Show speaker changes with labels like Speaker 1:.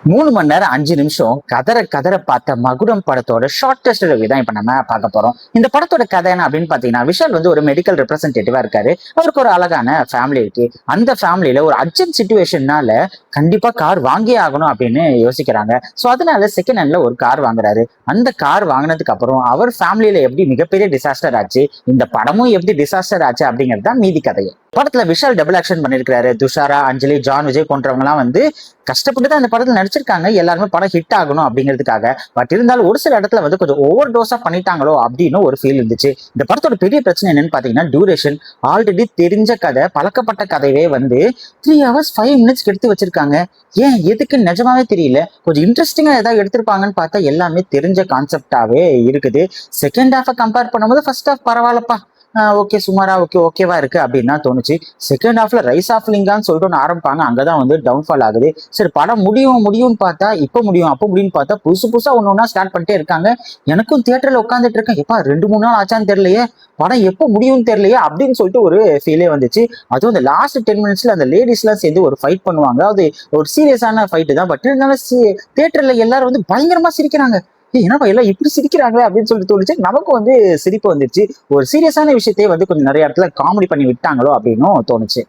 Speaker 1: 3 மணி நேரம் 5 நிமிஷம் கதற கதற பார்த்த மகுடம் படத்தோட ஷார்டஸ்ட் ரிவ்யூ தான் இப்ப நம்ம பார்க்க போறோம். இந்த படத்தோட கதை என்ன அப்படின்னு பாத்தீங்கன்னா, விஷால் வந்து ஒரு மெடிக்கல் ரெப்ரசன்டேட்டிவா இருக்காரு. அவருக்கு ஒரு அழகான ஃபேமிலி இருக்கு. அந்த ஃபேமிலியில ஒரு அர்ஜென்ட் சிச்சுவேஷன்னால கண்டிப்பா கார் வாங்கியே ஆகணும் அப்படின்னு யோசிக்கிறாங்க. சோ அதனால செகண்ட் ஹேண்ட்ல ஒரு கார் வாங்குறாரு. அந்த கார் வாங்கினதுக்கு அப்புறம் அவர் ஃபேமிலியில எப்படி மிகப்பெரிய டிசாஸ்டர் ஆச்சு, இந்த படமும் எப்படி டிசாஸ்டர் ஆச்சு அப்படிங்கிறது தான் மீதி கதையே. படத்துல விஷால் டபுள் ஆக்ஷன் பண்ணிருக்காரு. துஷாரா, அஞ்சலி, ஜான் விஜய் போன்றவங்க எல்லாம் வந்து கஷ்டப்பட்டு தான் இந்த படத்துல நடிச்சிருக்காங்க. எல்லாருமே படம் ஹிட் ஆகணும் அப்படிங்கிறதுக்காக. பட் இருந்தாலும் ஒரு சில இடத்துல வந்து கொஞ்சம் ஓவர் டோஸா பண்ணிட்டாங்களோ அப்படின்னு ஒரு ஃபீல் இருந்துச்சு. இந்த படத்தோட பெரிய பிரச்சனை என்னன்னு பாத்தீங்கன்னா டியூரேஷன். ஆல்ரெடி தெரிஞ்ச கதை, பழக்கப்பட்ட கதையே வந்து 3 hours 5 minutes எடுத்து வச்சிருக்காங்க. ஏன் எதுக்கு நிஜமாவே தெரியல. கொஞ்சம் இன்ட்ரெஸ்டிங்கா ஏதாவது எடுத்திருப்பாங்கன்னு பார்த்தா எல்லாமே தெரிஞ்ச கான்செப்டாவே இருக்குது. செகண்ட் ஹாஃபை கம்பேர் பண்ணும்போது ஃபர்ஸ்ட் ஹாஃப் பரவாயில்லப்பா, ஓகே சுமாரா ஓகேவா இருக்கு அப்படின்னு தான் தோணுச்சு. செகண்ட் ஹாஃப்ல ரைஸ் ஆஃப் லிங்கான்னு சொல்லிட்டு ஒன்று ஆரம்பிப்பாங்க, அங்கதான் வந்து டவுன்ஃபால் ஆகுது. சரி படம் முடியும்னு பார்த்தா இப்ப முடியும் அப்ப முடியும்னு பார்த்தா புதுசு புதுசா ஒண்ணு ஸ்டார்ட் பண்ணிட்டே இருக்காங்க. எனக்கும் தியேட்டர்ல உட்காந்துட்டு இருக்கேன், எப்பா 2 3 நாள் ஆச்சான்னு தெரியலையே, படம் எப்போ முடியும்னு தெரியலையே அப்படின்னு சொல்லிட்டு ஒரு ஃபீலே வந்துச்சு. அதுவும் அந்த லாஸ்ட் 10 minutesல அந்த லேடிஸ் எல்லாம் சேர்ந்து ஒரு ஃபைட் பண்ணுவாங்க. அது ஒரு சீரியஸான ஃபைட்டு தான். பட் இருந்தாலும் தியேட்டர்ல எல்லாரும் வந்து பயங்கரமா சிரிக்கிறாங்க. என்னப்பா எல்லாம் இப்படி சிரிக்கிறாங்களே அப்படின்னு சொல்லிட்டு தோணுச்சு. நமக்கும் வந்து சிரிப்பு வந்துருச்சு. ஒரு சீரியஸான விஷயத்தையே வந்து கொஞ்சம் நிறைய இடத்துல காமெடி பண்ணி விட்டாங்களோ அப்படின்னும் தோணுச்சு.